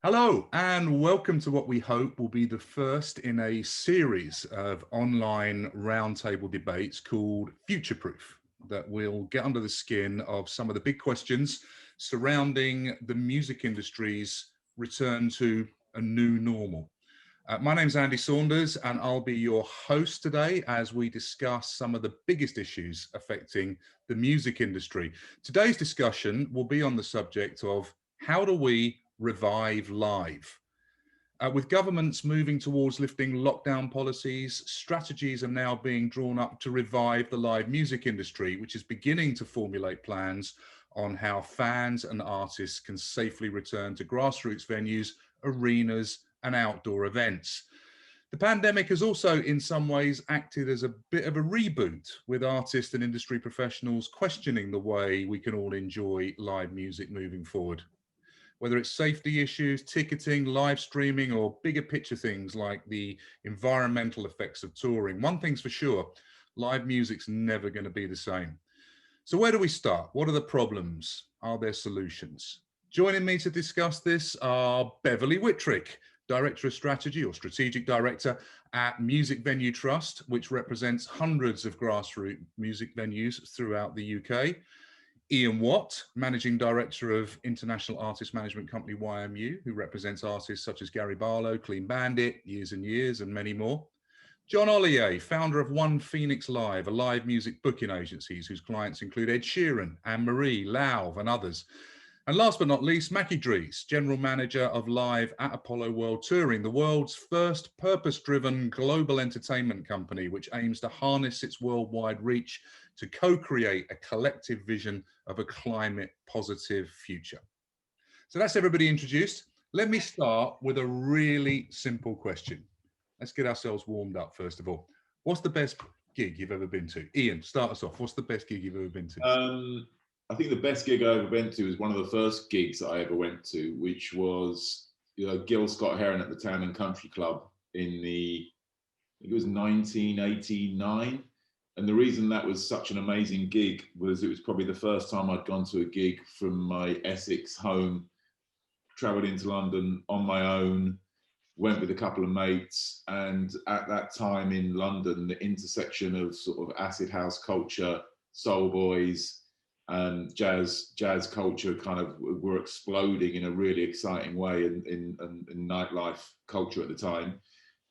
Hello, and welcome to what we hope will be the first in a series of online roundtable debates called Futureproof, that will get under the skin of some of the big questions surrounding the music industry's return to a new normal. My name's Andy Saunders, and I'll be your host today as we discuss some of the biggest issues affecting the music industry. Today's discussion will be on the subject of how do we revive live? With governments moving towards lifting lockdown policies, strategies are now being drawn up to revive the live music industry, which is beginning to formulate plans on how fans and artists can safely return to grassroots venues, arenas, and outdoor events. The pandemic has also, in some ways, acted as a bit of a reboot, with artists and industry professionals questioning the way we can all enjoy live music moving forward. Whether it's safety issues, ticketing, live streaming, or bigger picture things like the environmental effects of touring, one thing's for sure, live music's never going to be the same. So where do we start? What are the problems? Are there solutions? Joining me to discuss this are Beverly Whitrick, Director of Strategy or Strategic Director at Music Venue Trust, which represents hundreds of grassroots music venues throughout the UK. Ian Watt, Managing Director of International Artist Management Company YMU, who represents artists such as Gary Barlow, Clean Bandit, Years and Years, and many more. John Ollier, founder of One Phoenix Live, a live music booking agency whose clients include Ed Sheeran, Anne-Marie, Lauv, and others. And last but not least, Mackie Dries, General Manager of Live at Apollo World Touring, the world's first purpose-driven global entertainment company, which aims to harness its worldwide reach to co-create a collective vision of a climate-positive future. So that's everybody introduced. Let me start with a really simple question. Let's get ourselves warmed up, first of all. What's the best gig you've ever been to? Ian, start us off. What's the best gig you've ever been to? I think the best gig I ever went to was one of the first gigs that I ever went to, which was Gil Scott-Heron at the Town and Country Club I think it was 1989. And the reason that was such an amazing gig was it was probably the first time I'd gone to a gig from my Essex home, travelled into London on my own, went with a couple of mates. And at that time in London, the intersection of sort of acid house culture, soul boys, jazz culture kind of were exploding in a really exciting way in nightlife culture at the time.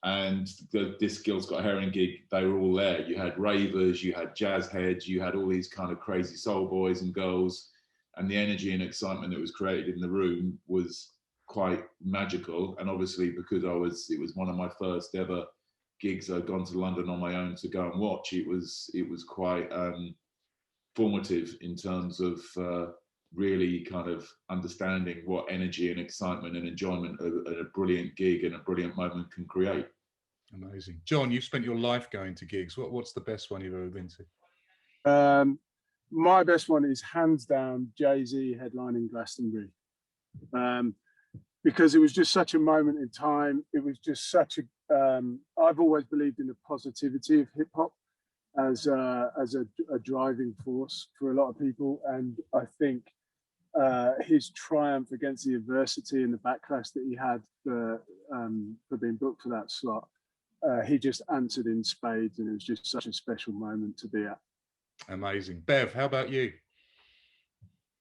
And this Gil Scott-Heron gig, they were all there. You had ravers, you had jazz heads, you had all these kind of crazy soul boys and girls, and the energy and excitement that was created in the room was quite magical. And obviously, because it was one of my first ever gigs I'd gone to London on my own to go and watch, it was quite formative in terms of really kind of understanding what energy and excitement and enjoyment a brilliant gig and a brilliant moment can create. Amazing. John, you've spent your life going to gigs. What's the best one you've ever been to? My best one is hands down Jay-Z headlining Glastonbury, because it was just such a moment in time. It was just such a I've always believed in the positivity of hip hop as a driving force for a lot of people, and I think his triumph against the adversity and the backlash that he had for being booked for that slot, he just answered in spades, and it was just such a special moment to be at. Amazing. Bev, how about you?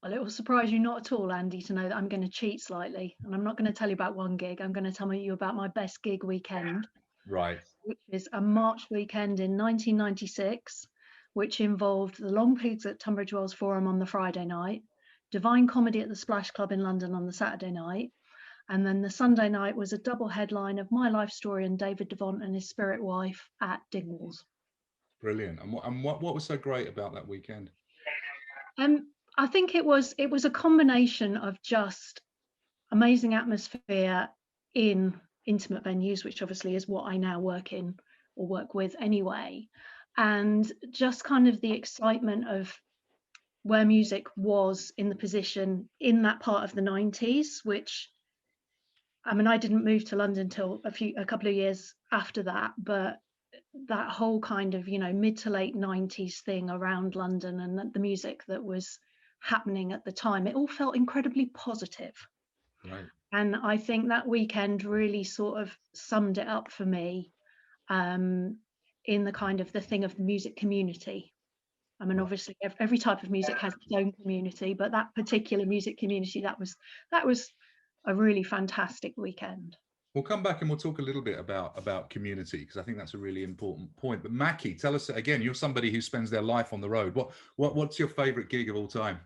Well, it will surprise you not at all, Andy, to know that I'm going to cheat slightly, and I'm not going to tell you about one gig. I'm going to tell you about my best gig weekend. Right. Which is a March weekend in 1996, which involved the Long Pigs at Tunbridge Wells Forum on the Friday night, Divine Comedy at the Splash Club in London on the Saturday night, and then the Sunday night was a double headline of My Life Story and David Devont and his spirit wife at Dingwalls. Brilliant. And what was so great about that weekend? I think it was a combination of just amazing atmosphere in intimate venues, which obviously is what I now work in or work with anyway, and just kind of the excitement of where music was in the position in that part of the 90s, which, I mean, I didn't move to London until a couple of years after that, but that whole kind of, mid to late 90s thing around London and the music that was happening at the time, it all felt incredibly positive. Right. And I think that weekend really sort of summed it up for me, in the kind of the thing of the music community. I mean, obviously every type of music has its own community, but that particular music community, that was a really fantastic weekend. We'll come back and we'll talk a little bit about community, because I think that's a really important point. But Mackie, tell us again, you're somebody who spends their life on the road. What's your favorite gig of all time?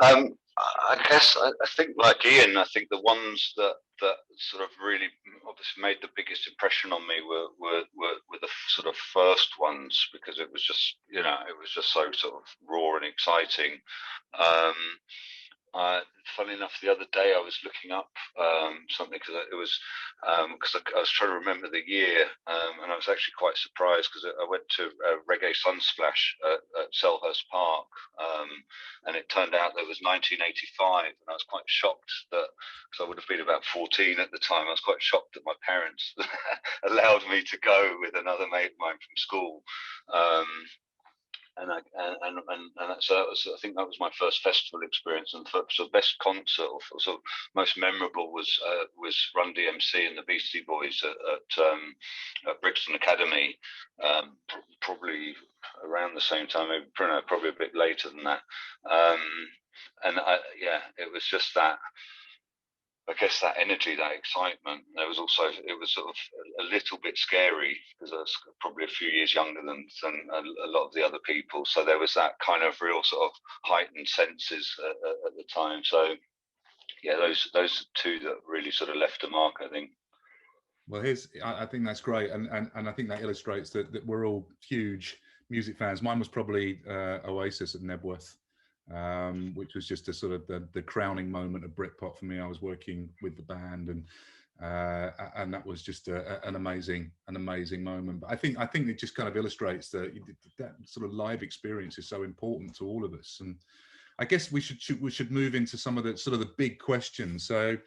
I guess I think like Ian, I think the ones that sort of really obviously made the biggest impression on me were the sort of first ones, because it was just, you know, it was just so sort of raw and exciting. Funny enough, the other day I was looking up something, because it was because I was trying to remember the year, and I was actually quite surprised, because I went to Reggae Sunsplash at Selhurst Park, and it turned out that it was 1985, and I was quite shocked that, because I would have been about 14 at the time, I was quite shocked that my parents allowed me to go with another mate of mine from school. So that was, I think that was my first festival experience, and so best concert, or sort of most memorable, was Run DMC and the Beastie Boys at Brixton Academy, probably around the same time, maybe probably a bit later than that, it was just that. I guess that energy, that excitement. There was also, it was sort of a little bit scary, because I was probably a few years younger than a lot of the other people. So there was that kind of real sort of heightened senses at the time. So yeah, those two that really sort of left a mark, I think. Well, I think that's great, and I think that illustrates that we're all huge music fans. Mine was probably Oasis at Nebworth, which was just a sort of the crowning moment of Britpop for me. I was working with the band, and that was just an amazing moment. But I think it just kind of illustrates that sort of live experience is so important to all of us. And I guess we should move into some of the sort of the big questions. So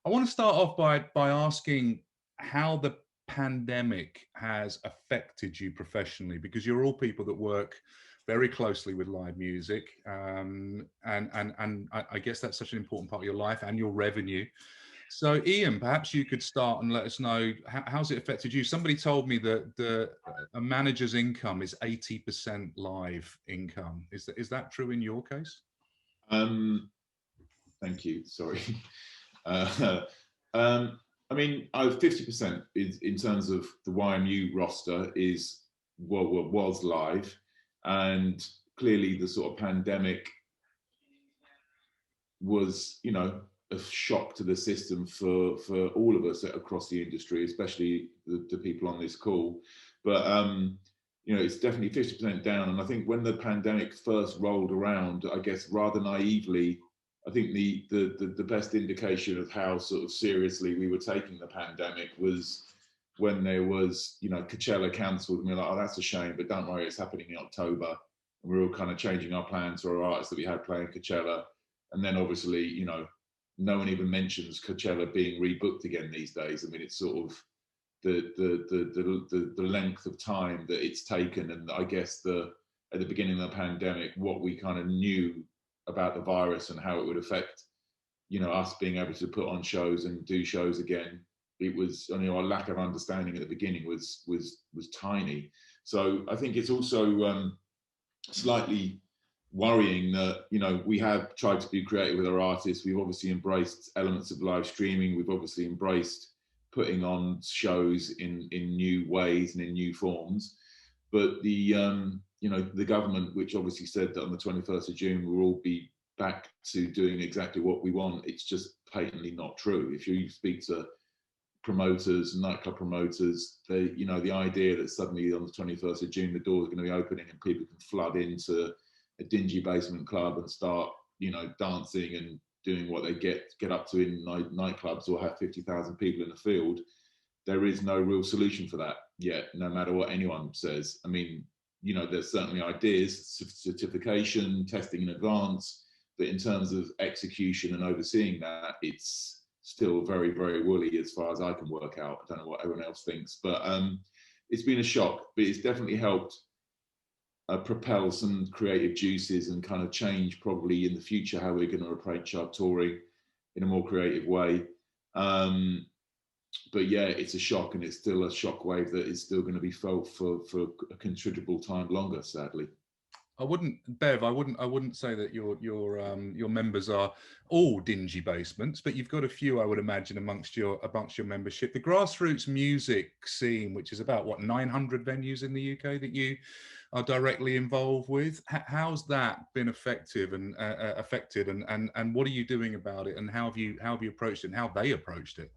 I want to start off by asking how the pandemic has affected you professionally, because you're all people that work very closely with live music, and I guess that's such an important part of your life and your revenue. So Ian, perhaps you could start and let us know how's it affected you. Somebody told me that a manager's income is 80% live income. Is that true in your case? Thank you. Sorry. I mean, 50% is, in terms of the YMU roster, was live. And clearly the sort of pandemic was, you know, a shock to the system for all of us across the industry, especially the people on this call. But, you know, it's definitely 50% down. And I think when the pandemic first rolled around, I guess rather naively, I think the best indication of how sort of seriously we were taking the pandemic was when there was, you know, Coachella cancelled, and we were like, oh, that's a shame, but don't worry, it's happening in October. And we were all kind of changing our plans for our artists that we had playing Coachella. And then obviously, you know, no one even mentions Coachella being rebooked again these days. I mean, it's sort of the length of time that it's taken. And I guess at the beginning of the pandemic, what we kind of knew about the virus and how it would affect, you know, us being able to put on shows and do shows again, it was, you know, our lack of understanding at the beginning was tiny. So I think it's also slightly worrying that, you know, we have tried to be creative with our artists. We've obviously embraced elements of live streaming. We've obviously embraced putting on shows in new ways and in new forms. But you know, the government, which obviously said that on the 21st of June, we'll all be back to doing exactly what we want, it's just patently not true. If you speak to promoters, nightclub promoters, they, you know, the idea that suddenly on the 21st of June, the doors are going to be opening and people can flood into a dingy basement club and start, you know, dancing and doing what they get up to in nightclubs, or have 50,000 people in the field, there is no real solution for that yet, no matter what anyone says. I mean, you know, there's certainly ideas, certification, testing in advance, but in terms of execution and overseeing that, it's still very, very woolly as far as I can work out. I don't know what everyone else thinks, but it's been a shock, but it's definitely helped propel some creative juices and kind of change probably in the future how we're going to approach our touring in a more creative way. But yeah, it's a shock, and it's still a shockwave that is still going to be felt for a considerable time longer, sadly. I wouldn't, Bev. I wouldn't say that your members are all dingy basements, but you've got a few, I would imagine, amongst your membership. The grassroots music scene, which is about what 900 venues in the UK that you are directly involved with. How's that been effective and affected, and what are you doing about it, and how have you approached it, and how they approached it?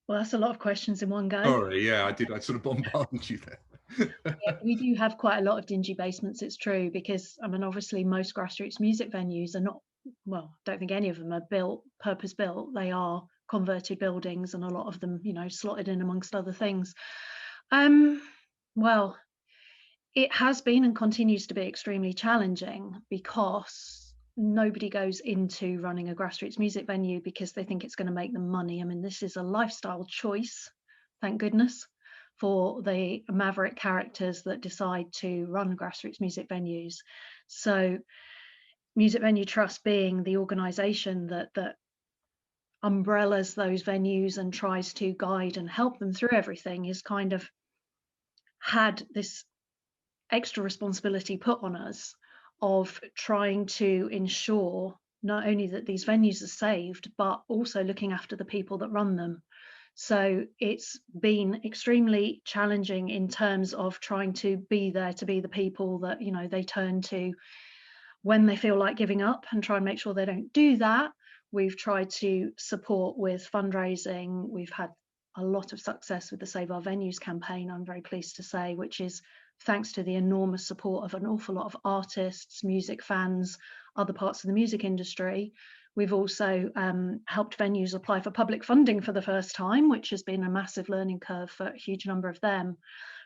Well, that's a lot of questions in one go. Sorry, yeah, I sort of bombarded you there. Yeah, we do have quite a lot of dingy basements, it's true, because I mean, obviously most grassroots music venues are not, well, I don't think any of them are built, purpose built. They are converted buildings, and a lot of them, you know, slotted in amongst other things. Well, it has been and continues to be extremely challenging, because nobody goes into running a grassroots music venue because they think it's going to make them money. I mean, this is a lifestyle choice, thank goodness, for the maverick characters that decide to run grassroots music venues. So Music Venue Trust, being the organisation that umbrellas those venues and tries to guide and help them through everything, is kind of had this extra responsibility put on us of trying to ensure not only that these venues are saved, but also looking after the people that run them. So it's been extremely challenging in terms of trying to be there to be the people that, you know, they turn to when they feel like giving up, and try and make sure they don't do that. We've tried to support with fundraising. We've had a lot of success with the Save Our Venues campaign, I'm very pleased to say, which is thanks to the enormous support of an awful lot of artists, music fans, other parts of the music industry. We've also helped venues apply for public funding for the first time, which has been a massive learning curve for a huge number of them.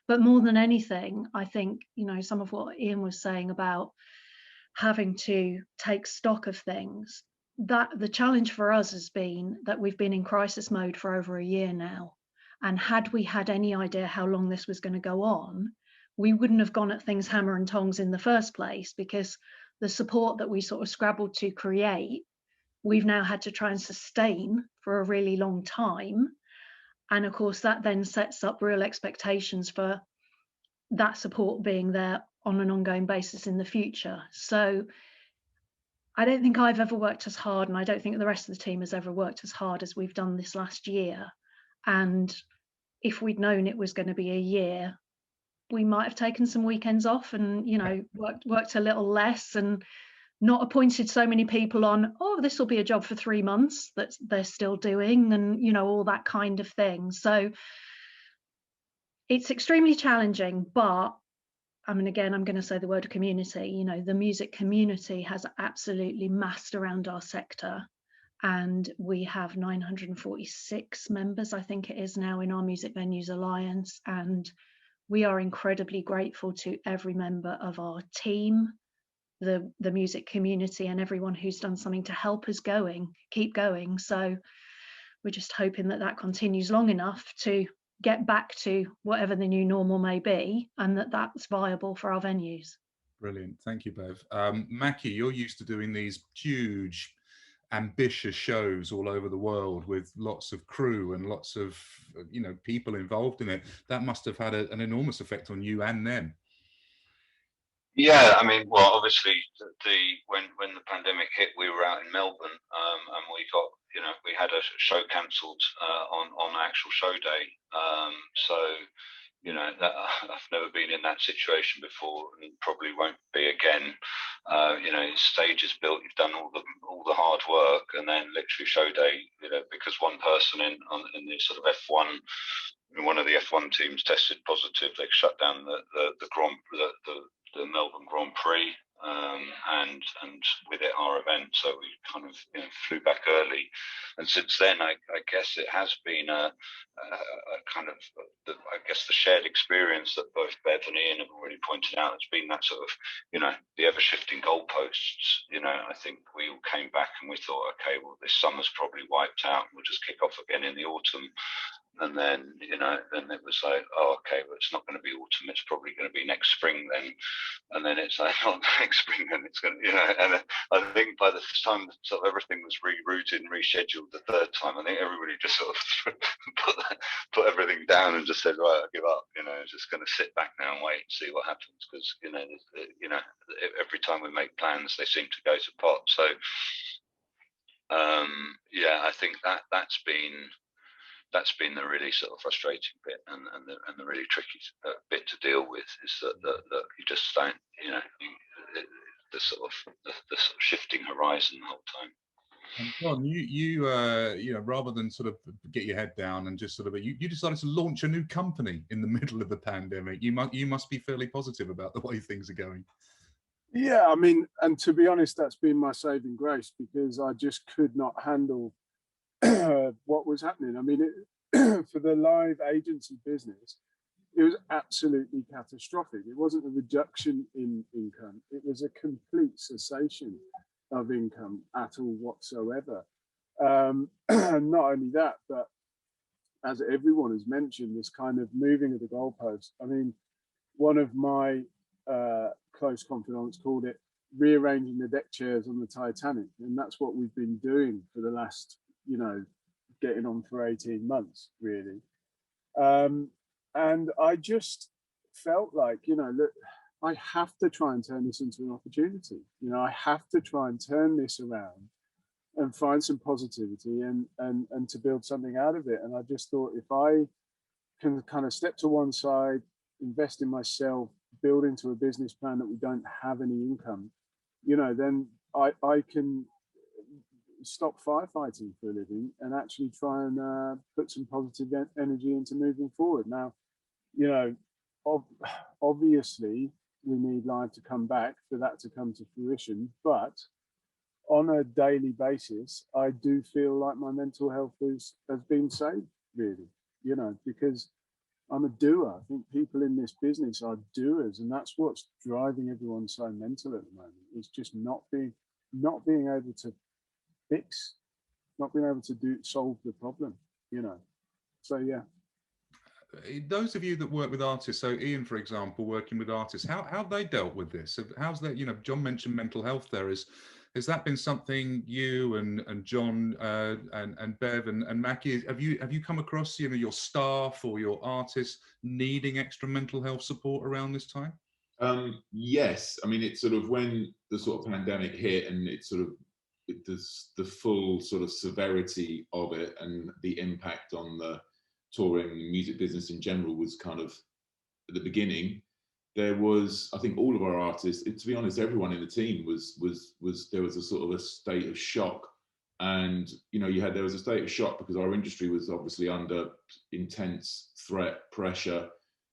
But more than anything, I think, you know, some of what Ian was saying about having to take stock of things, that the challenge for us has been that we've been in crisis mode for over a year now. And had we had any idea how long this was going to go on, we wouldn't have gone at things hammer and tongs in the first place, because the support that we sort of scrabbled to create, we've now had to try and sustain for a really long time. And of course, that then sets up real expectations for that support being there on an ongoing basis in the future. So I don't think I've ever worked as hard, and I don't think the rest of the team has ever worked as hard as we've done this last year. And if we'd known it was going to be a year, we might have taken some weekends off and, you know, worked a little less, and not appointed so many people on, oh, this will be a job for 3 months that they're still doing, and, you know, all that kind of thing. So it's extremely challenging, but I mean, again, I'm going to say the word community. You know, the music community has absolutely massed around our sector, and we have 946 members, I think it is now, in our Music Venues Alliance, and we are incredibly grateful to every member of our team, the music community, and everyone who's done something to help us keep going. So we're just hoping that that continues long enough to get back to whatever the new normal may be, and that's viable for our venues. Brilliant. Thank you, Bev. Mackie, you're used to doing these huge, ambitious shows all over the world with lots of crew and lots of, you know, people involved in it. That must have had an enormous effect on you and them. Yeah, I mean, well, obviously, when the pandemic hit, we were out in Melbourne, and we got, you know, we had a show cancelled on actual show day. So, you know, that, I've never been in that situation before, and probably won't be again. You know, stage is built, you've done all the hard work, and then literally show day, you know, because one person in the sort of F1. One of the F1 teams tested positive. They shut down the Melbourne Grand Prix, and with it our event. So we kind of, you know, flew back early, and since then I guess it has been a kind of I guess the shared experience that both Bev and Ian have already pointed out. It's been that sort of, you know, the ever shifting goalposts. You know, I think we all came back and we thought, okay, well, this summer's probably wiped out, we'll just kick off again in the autumn. And then, you know, then it was like, oh, okay, well, it's not going to be autumn. It's probably going to be next spring then. And then it's like, not next spring, then it's going to, you know. And I think by the time sort of everything was rerouted and rescheduled the third time, I think everybody just sort of put everything down and just said, right, I'll give up. You know, just going to sit back now and wait and see what happens, because you know, every time we make plans, they seem to go to pot. So, yeah, I think that's been the really sort of frustrating bit, and the really tricky bit to deal with, is that you just don't, you know, the sort of shifting horizon the whole time. And John, you know, rather than sort of get your head down and just sort of, you decided to launch a new company in the middle of the pandemic. You must be fairly positive about the way things are going. Yeah, I mean, and to be honest, that's been my saving grace, because I just could not handle what was happening. I mean, for the live agency business, it was absolutely catastrophic. It wasn't a reduction in income. It was a complete cessation of income at all whatsoever. And not only that, but as everyone has mentioned, this kind of moving of the goalpost. I mean, one of my close confidants called it rearranging the deck chairs on the Titanic. And that's what we've been doing for the last, you know, getting on for 18 months, really. And I just felt like, you know, look, I have to try and turn this into an opportunity. You know, I have to try and turn this around and find some positivity and to build something out of it. And I just thought, if I can kind of step to one side, invest in myself, build into a business plan that we don't have any income, you know, then I can stop firefighting for a living and actually try and put some positive energy into moving forward. Now, you know, obviously we need live to come back for that to come to fruition, but on a daily basis, I do feel like my mental health has been saved, really, you know, because I'm a doer. I think people in this business are doers, and that's what's driving everyone so mental at the moment. It's just not being able to fix, not being able to solve the problem, you know. So yeah. Those of you that work with artists, so Ian, for example, working with artists, how they dealt with this? How's that? You know, John mentioned mental health there. Has that been something you and John and Bev and Mackie, have you come across, you know, your staff or your artists needing extra mental health support around this time? Yes, I mean, it's sort of when the sort of pandemic hit, and it's sort of the full sort of severity of it and the impact on the touring and music business in general was kind of at the beginning. There was, I think, all of our artists, to be honest, everyone in the team was there was a sort of a state of shock. And you know, there was a state of shock because our industry was obviously under intense threat, pressure,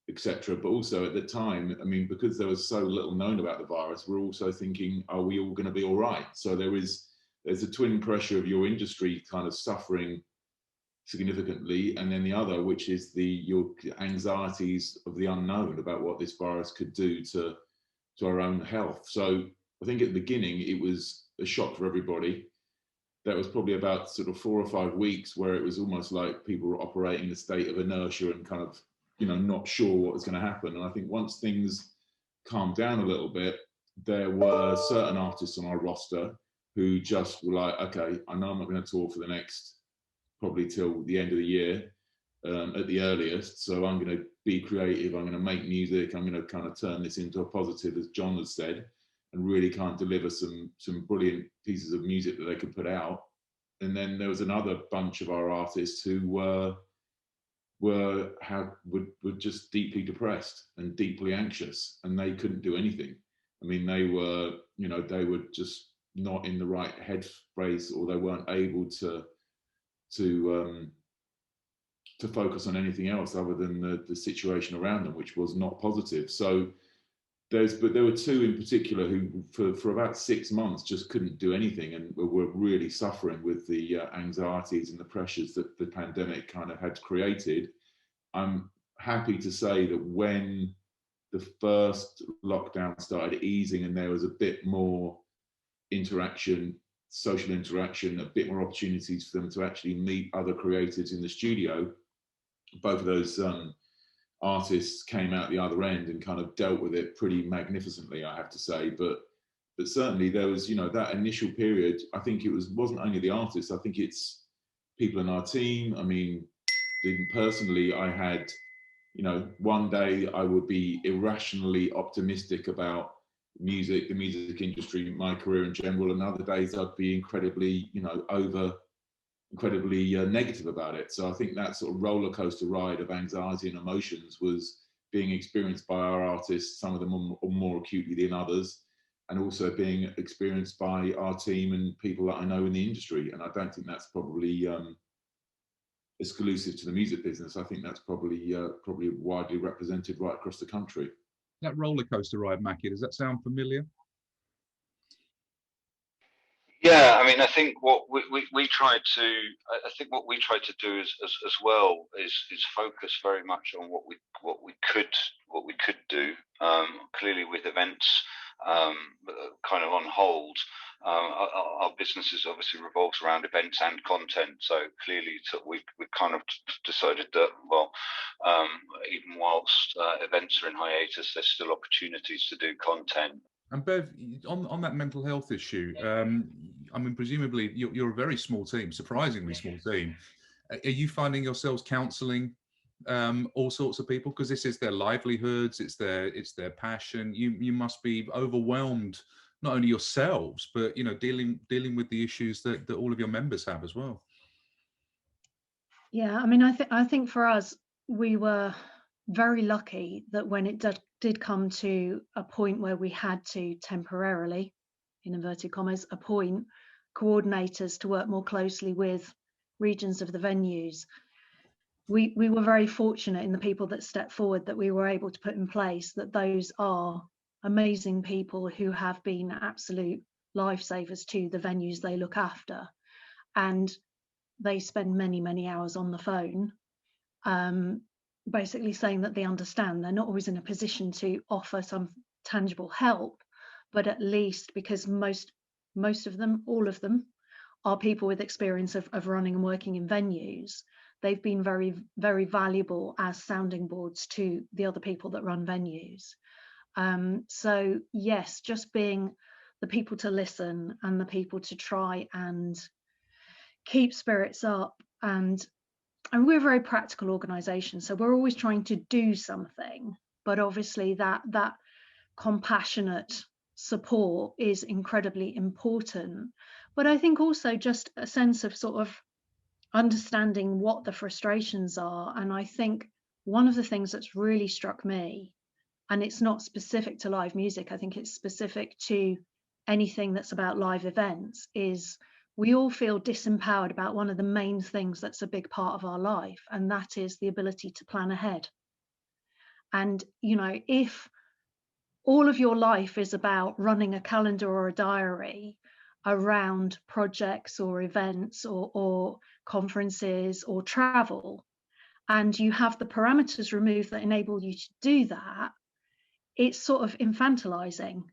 etc. But also at the time, I mean, because there was so little known about the virus, we're also thinking, are we all going to be all right? So there's a twin pressure of your industry kind of suffering significantly, and then the other, which is your anxieties of the unknown about what this virus could do to our own health. So I think at the beginning it was a shock for everybody. That was probably about sort of 4 or 5 weeks where it was almost like people were operating in a state of inertia and kind of, you know, not sure what was going to happen. And I think once things calmed down a little bit, there were certain artists on our roster who just were like, okay, I know I'm not going to tour for the next probably till the end of the year at the earliest. So I'm going to be creative. I'm going to make music. I'm going to kind of turn this into a positive, as John has said, and really kind of deliver some brilliant pieces of music that they could put out. And then there was another bunch of our artists who were just deeply depressed and deeply anxious, and they couldn't do anything. I mean, they were just not in the right headspace, or they weren't able to focus on anything else other than the situation around them, which was not positive. So there were two in particular who for about 6 months just couldn't do anything and were really suffering with the anxieties and the pressures that the pandemic kind of had created. I'm happy to say that when the first lockdown started easing and there was a bit more interaction, social interaction, a bit more opportunities for them to actually meet other creatives in the studio, both of those artists came out the other end and kind of dealt with it pretty magnificently, I have to say. But certainly there was, you know, that initial period. I think it wasn't only the artists. I think it's people in our team. I mean, personally, I had, you know, one day I would be irrationally optimistic about music, the music industry, my career in general, and other days I'd be incredibly, you know, incredibly negative about it. So I think that sort of roller coaster ride of anxiety and emotions was being experienced by our artists, some of them more acutely than others, and also being experienced by our team and people that I know in the industry. And I don't think that's probably exclusive to the music business. I think that's probably widely represented right across the country. That roller coaster ride, Mackie, does that sound familiar? Yeah, I mean, I think what we tried to, I think what we tried to do as well is focus very much on what we could do. Clearly, with events kind of on hold, our businesses obviously revolves around events and content. So clearly, we kind of decided that, well, even whilst events are in hiatus, there's still opportunities to do content. And Bev, on that mental health issue, I mean, presumably you're a very small team, surprisingly small team. Are you finding yourselves counselling all sorts of people, because this is their livelihoods, it's their passion? You must be overwhelmed, not only yourselves, but you know, dealing with the issues that all of your members have as well. Yeah, I mean, I think for us, we were very lucky that when it did come to a point where we had to temporarily, in inverted commas, appoint coordinators to work more closely with regions of the venues, we were very fortunate in the people that stepped forward that we were able to put in place, that those are amazing people who have been absolute lifesavers to the venues they look after. And they spend many hours on the phone, basically saying that they understand. They're not always in a position to offer some tangible help, but at least, because most of them, all of them, are people with experience of running and working in venues, they've been very, very valuable as sounding boards to the other people that run venues. So yes, just being the people to listen and the people to try and keep spirits up. And we're a very practical organisation, so we're always trying to do something, but obviously that compassionate support is incredibly important. But I think also just a sense of sort of understanding what the frustrations are. And I think one of the things that's really struck me, and it's not specific to live music, I think it's specific to anything that's about live events, is we all feel disempowered about one of the main things that's a big part of our life, and that is the ability to plan ahead. And, you know, if all of your life is about running a calendar or a diary around projects or events or conferences or travel, and you have the parameters removed that enable you to do that, it's sort of infantilizing.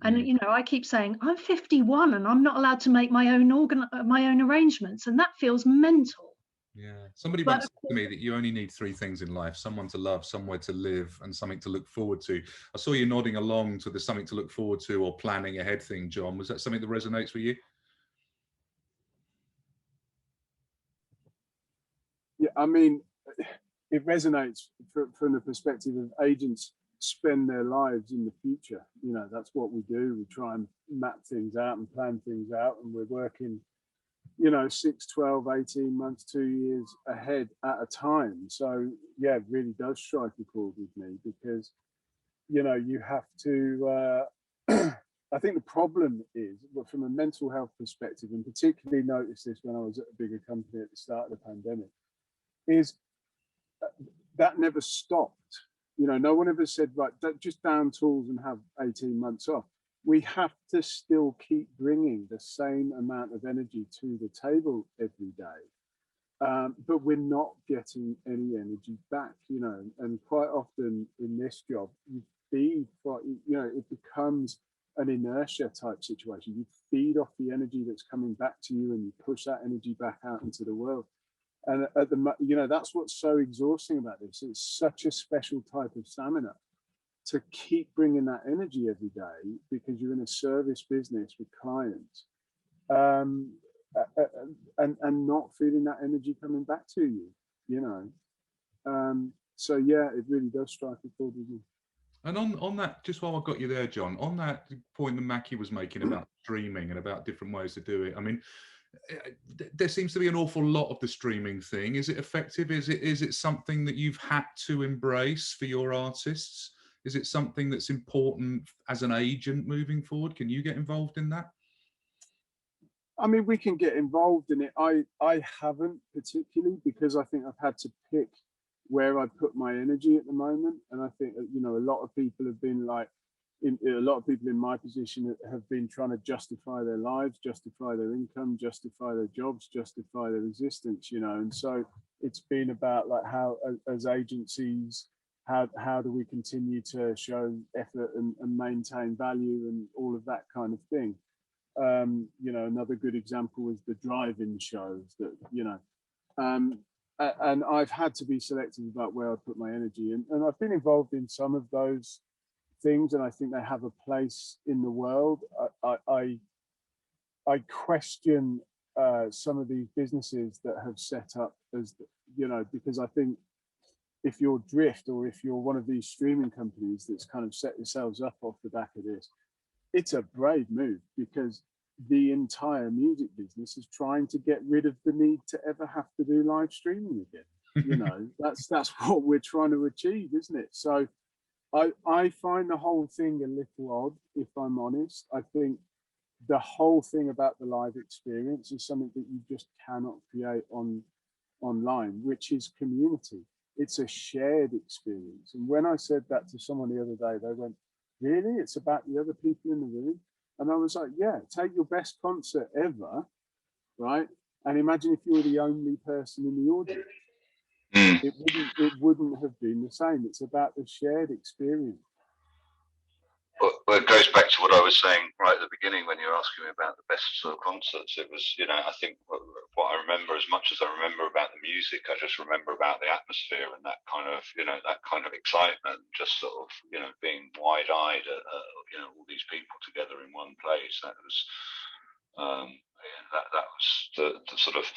And you know, I keep saying I'm 51 and I'm not allowed to make my own arrangements, and that feels mental. Yeah, somebody once said to me that you only need three things in life: someone to love, somewhere to live, and something to look forward to. I saw you nodding along to the something to look forward to or planning ahead thing, John. Was that something that resonates with you? Yeah, I mean, it resonates from the perspective of agents spend their lives in the future. You know, that's what we do. We try and map things out and plan things out, and we're working, you know, 6, 12, 18 months, 2 years ahead at a time. So yeah, it really does strike a chord with me, because, you know, you have to, I think the problem is, but from a mental health perspective, and particularly noticed this when I was at a bigger company at the start of the pandemic, is that never stopped. You know, no one ever said, right, just down tools and have 18 months off. We have to still keep bringing the same amount of energy to the table every day. But we're not getting any energy back, you know, and quite often in this job, you feed, you know, it becomes an inertia type situation. You feed off the energy that's coming back to you and you push that energy back out into the world. And at the, you know, that's what's so exhausting about this. It's such a special type of stamina to keep bringing that energy every day, because you're in a service business with clients, and not feeling that energy coming back to you, you know. So yeah, it really does strike a chord with me. And on that, just while I've got you there, John, on that point that Mackie was making about streaming and about different ways to do it, I mean, there seems to be an awful lot of the streaming thing. Is it effective? Is it something that you've had to embrace for your artists? Is it something that's important as an agent moving forward? Can you get involved in that? I mean, we can get involved in it. I haven't particularly, because I think I've had to pick where I put my energy at the moment. And I think, you know, a lot of people have been like, a lot of people in my position have been trying to justify their lives, justify their income, justify their jobs, justify their existence, you know. And so it's been about like how, as agencies, how do we continue to show effort and maintain value and all of that kind of thing. You know, another good example is the drive-in shows that, you know, and I've had to be selective about where I put my energy in. And I've been involved in some of those things, and I think they have a place in the world. I question some of these businesses that have set up as, you know, because I think if you're Drift or if you're one of these streaming companies that's kind of set yourselves up off the back of this, it's a brave move, because the entire music business is trying to get rid of the need to ever have to do live streaming again. You know, that's what we're trying to achieve, isn't it? So I find the whole thing a little odd, if I'm honest. I think the whole thing about the live experience is something that you just cannot create online, which is community. It's a shared experience. And when I said that to someone the other day, they went, "Really? It's about the other people in the room?" And I was like, yeah, take your best concert ever, right? And imagine if you were the only person in the audience. It wouldn't have been the same. It's about the shared experience. Well, it goes back to what I was saying right at the beginning when you were asking me about the best sort of concerts. It was, you know, I think what I remember, as much as I remember about the music, I just remember about the atmosphere and that kind of, you know, that kind of excitement, just sort of, you know, being wide-eyed at, you know, all these people together in one place. That was, that was the sort of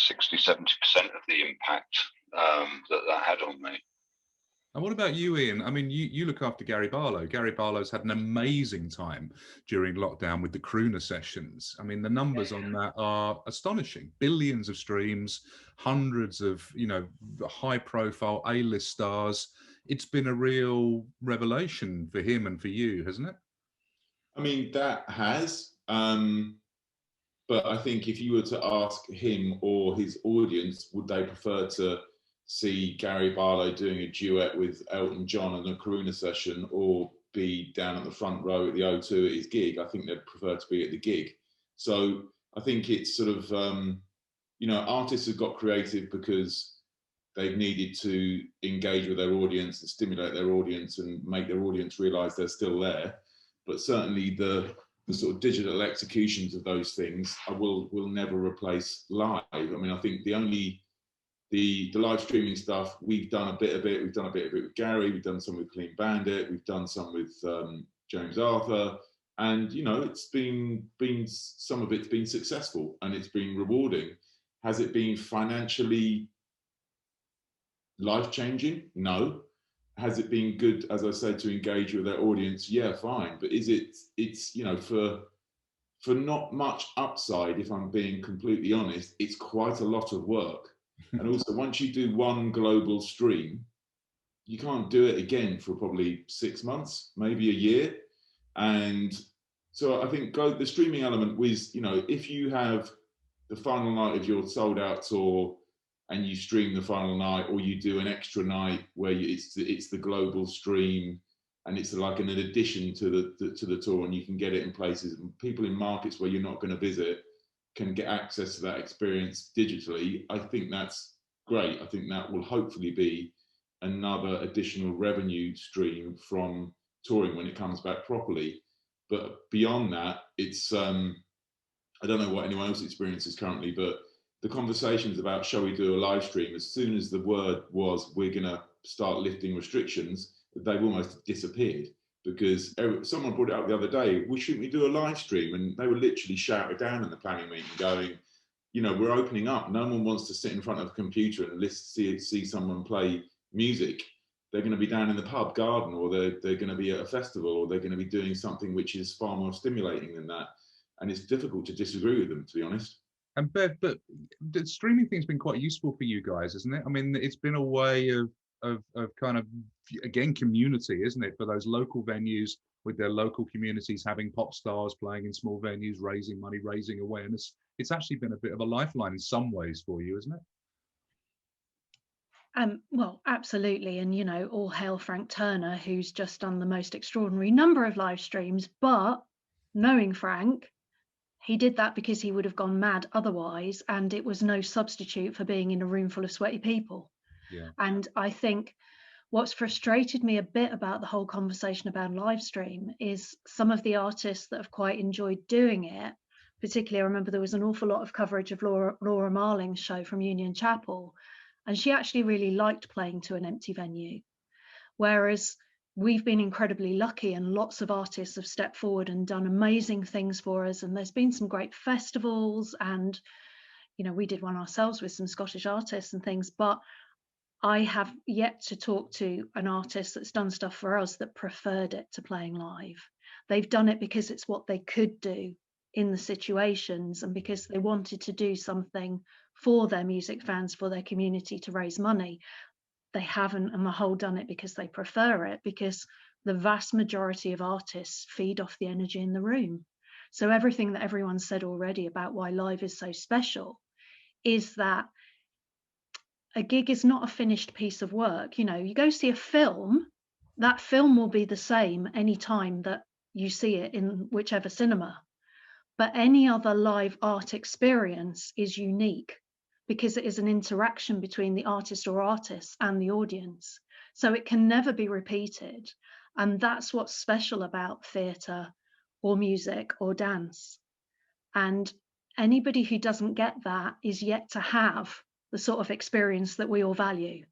60-70% of the impact that had on me. And what about you, Ian? I mean, you look after Gary Barlow. Gary Barlow's had an amazing time during lockdown with the crooner sessions. I mean, the numbers on that are astonishing. Billions of streams, hundreds of, you know, high-profile A-list stars. It's been a real revelation for him and for you, hasn't it? I mean, that has. But I think if you were to ask him or his audience, would they prefer to see Gary Barlow doing a duet with Elton John and a crooner session, or be down at the front row at the O2 at his gig? I think they'd prefer to be at the gig. So I think it's sort of, you know, artists have got creative because they've needed to engage with their audience and stimulate their audience and make their audience realize they're still there. But certainly the sort of digital executions of those things will never replace live. I mean, I think the live streaming stuff, we've done a bit of it. We've done a bit of it with Gary. We've done some with Clean Bandit. We've done some with James Arthur, and you know, it's been some of it's been successful and it's been rewarding. Has it been financially life-changing? No. Has it been good, as I said, to engage with their audience? Yeah, fine. But it's, you know, for not much upside, if I'm being completely honest, it's quite a lot of work. And also, once you do one global stream, you can't do it again for probably 6 months, maybe a year. And so I think the streaming element was, you know, if you have the final night of your sold out tour and you stream the final night, or you do an extra night where it's the global stream, and it's like an addition to the tour, and you can get it in places, and people in markets where you're not going to visit can get access to that experience digitally. I think that's great. I think that will hopefully be another additional revenue stream from touring when it comes back properly. But beyond that, it's I don't know what anyone else's experience is currently, but the conversations about shall we do a live stream, as soon as the word was we're going to start lifting restrictions, they've almost disappeared, because someone brought it up the other day, well, shouldn't we do a live stream? And they were literally shouted down in the planning meeting going, you know, we're opening up. No one wants to sit in front of a computer and see someone play music. They're going to be down in the pub garden, or they're going to be at a festival, or they're going to be doing something which is far more stimulating than that. And it's difficult to disagree with them, to be honest. And Bev, but the streaming thing's been quite useful for you guys, isn't it? I mean, it's been a way of kind of, again, community, isn't it? For those local venues with their local communities, having pop stars playing in small venues, raising money, raising awareness. It's actually been a bit of a lifeline in some ways for you, isn't it? Well, absolutely. And, you know, all hail Frank Turner, who's just done the most extraordinary number of live streams. But knowing Frank, he did that because he would have gone mad otherwise. And it was no substitute for being in a room full of sweaty people. Yeah. And I think what's frustrated me a bit about the whole conversation about live stream is some of the artists that have quite enjoyed doing it. Particularly, I remember there was an awful lot of coverage of Laura Marling's show from Union Chapel. And she actually really liked playing to an empty venue. Whereas we've been incredibly lucky, and lots of artists have stepped forward and done amazing things for us. And there's been some great festivals, and, you know, we did one ourselves with some Scottish artists and things. But I have yet to talk to an artist that's done stuff for us that preferred it to playing live. They've done it because it's what they could do in the situations, and because they wanted to do something for their music fans, for their community, to raise money. They haven't on the whole done it because they prefer it, because the vast majority of artists feed off the energy in the room. So everything that everyone said already about why live is so special is that a gig is not a finished piece of work. You know, you go see a film, that film will be the same any time that you see it in whichever cinema. But any other live art experience is unique, because it is an interaction between the artist or artists and the audience. So it can never be repeated. And that's what's special about theatre or music or dance. And anybody who doesn't get that is yet to have the sort of experience that we all value.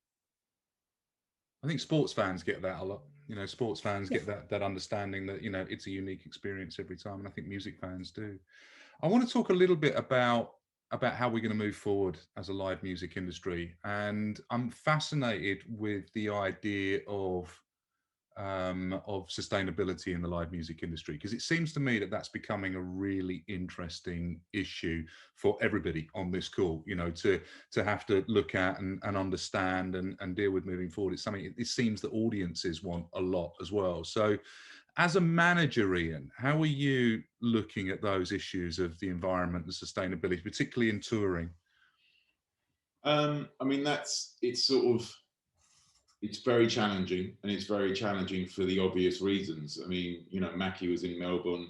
I think sports fans get that a lot. You know, sports fans get that understanding that, you know, it's a unique experience every time. And I think music fans do. I want to talk a little bit about how we're going to move forward as a live music industry. And I'm fascinated with the idea of sustainability in the live music industry, because it seems to me that that's becoming a really interesting issue for everybody on this call, you know, to have to look at and understand and deal with moving forward. It's something it seems that audiences want a lot as well. So as a manager, Ian, how are you looking at those issues of the environment and sustainability, particularly in touring? I mean, it's very challenging, and it's very challenging for the obvious reasons. I mean, you know, Mackie was in Melbourne,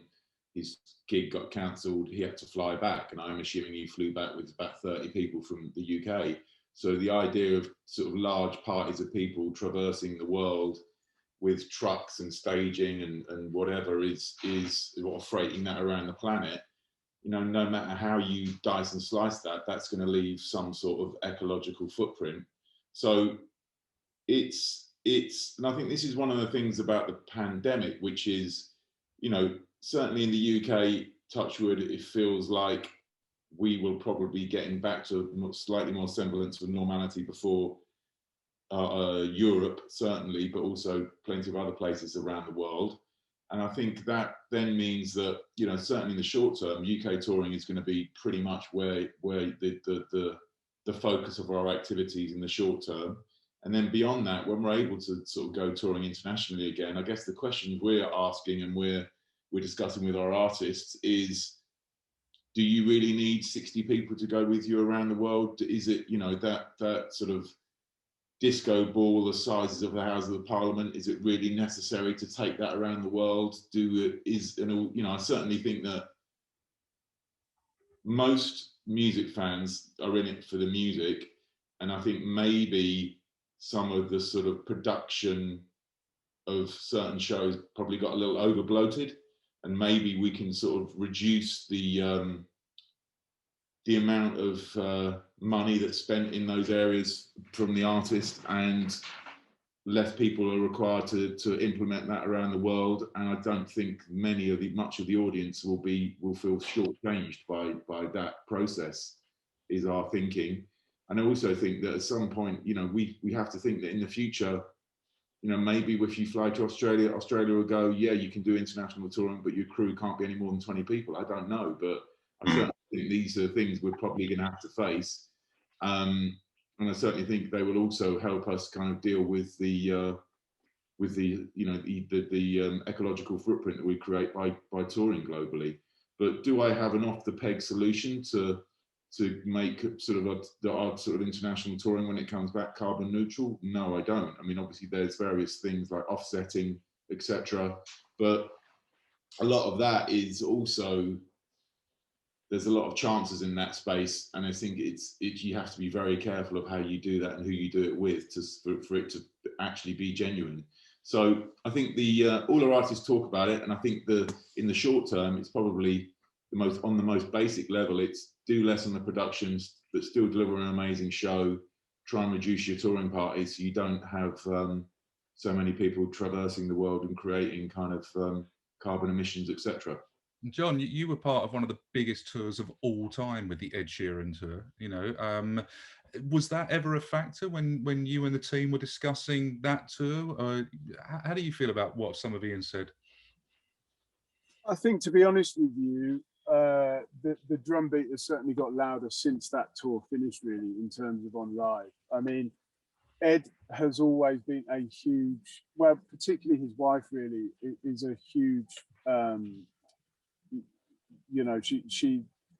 his gig got cancelled, he had to fly back, and I'm assuming he flew back with about 30 people from the UK. So the idea of sort of large parties of people traversing the world with trucks and staging and whatever is freighting that around the planet, you know, no matter how you dice and slice that, that's going to leave some sort of ecological footprint. So and I think this is one of the things about the pandemic, which is, you know, certainly in the UK, touch wood, it feels like we will probably be getting back to slightly more semblance of normality before Europe, certainly, but also plenty of other places around the world. And I think that then means that, you know, certainly in the short term, UK touring is going to be pretty much where the focus of our activities in the short term. And then beyond that, when we're able to sort of go touring internationally again, I guess the question we're asking and we're discussing with our artists is, do you really need 60 people to go with you around the world? Is it, you know, that sort of disco ball the sizes of the Houses of Parliament, is it really necessary to take that around the world? You know, I certainly think that most music fans are in it for the music, and I think maybe some of the sort of production of certain shows probably got a little over bloated, and maybe we can sort of reduce the the amount of money that's spent in those areas from the artist, and less people are required to implement that around the world. And I don't think much of the audience will feel shortchanged by that process, is our thinking. And I also think that at some point, you know, we have to think that in the future, you know, maybe if you fly to Australia will go, yeah, you can do international touring, but your crew can't be any more than 20 people. I don't know, but I certainly think these are things we're probably going to have to face. And I certainly think they will also help us kind of deal with the you know, the ecological footprint that we create by touring globally. But do I have an off the peg solution to make sort of our sort of international touring when it comes back carbon neutral? No, I don't. I mean, obviously there's various things like offsetting, etc. But a lot of that is also, there's a lot of chances in that space, and I think you have to be very careful of how you do that and who you do it with for it to actually be genuine. So I think all our artists talk about it, and I think in the short term, it's probably on the most basic level, it's do less on the productions, but still deliver an amazing show. Try and reduce your touring parties so you don't have so many people traversing the world and creating kind of carbon emissions, etc. John, you were part of one of the biggest tours of all time with the Ed Sheeran tour. You know, was that ever a factor when you and the team were discussing that tour? How do you feel about what some of Ian said? I think, to be honest with you, the drum beat has certainly got louder since that tour finished, really, in terms of on live. I mean, Ed has always been a huge, well, particularly his wife really is a huge, you know,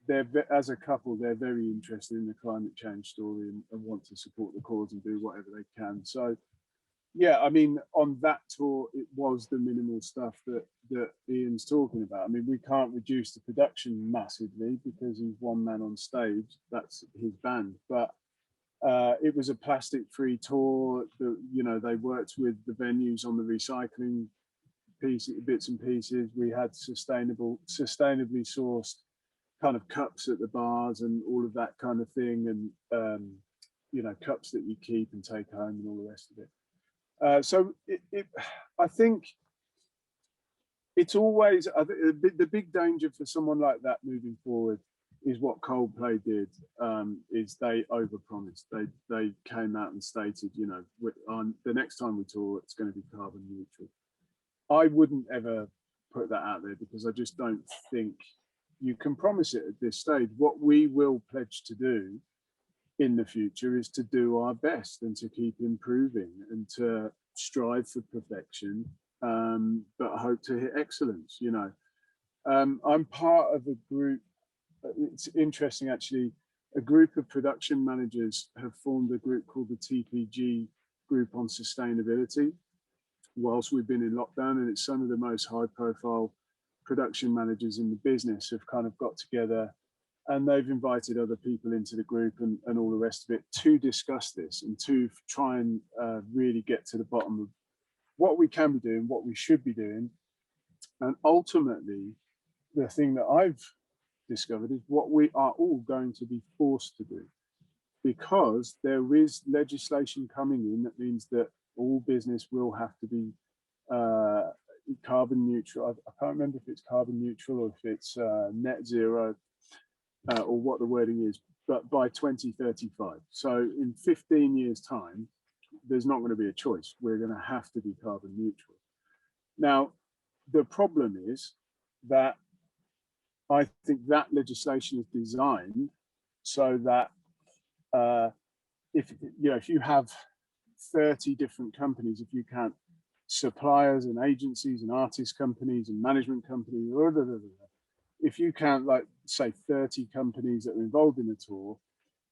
they're, as a couple, they're very interested in the climate change story and want to support the cause and do whatever they can. So yeah, I mean, on that tour, it was the minimal stuff that Ian's talking about. I mean, we can't reduce the production massively because he's one man on stage. That's his band. But it was a plastic-free tour. You know, they worked with the venues on the recycling bits and pieces. We had sustainably sourced kind of cups at the bars and all of that kind of thing, and you know, cups that you keep and take home and all the rest of it. So I think it's always, the big danger for someone like that moving forward is what Coldplay did, is they overpromised. They came out and stated, you know, the next time we tour, it's going to be carbon neutral. I wouldn't ever put that out there because I just don't think you can promise it at this stage. What we will pledge to do in the future is to do our best and to keep improving and to strive for perfection, but hope to hit excellence. You know, I'm part of a group. It's interesting, actually. A group of production managers have formed a group called the TPG Group on Sustainability whilst we've been in lockdown, and it's some of the most high-profile production managers in the business have kind of got together, and they've invited other people into the group and all the rest of it to discuss this and to try and really get to the bottom of what we can be doing, what we should be doing. And ultimately, the thing that I've discovered is what we are all going to be forced to do, because there is legislation coming in that means that all business will have to be carbon neutral. I can't remember if it's carbon neutral or if it's net zero, or what the wording is, but by 2035. So in 15 years' time, there's not going to be a choice. We're going to have to be carbon neutral. Now, the problem is that I think that legislation is designed so that if you have 30 different companies, if you count suppliers and agencies and artist companies and management companies, if you count, like, say 30 companies that are involved in a tour,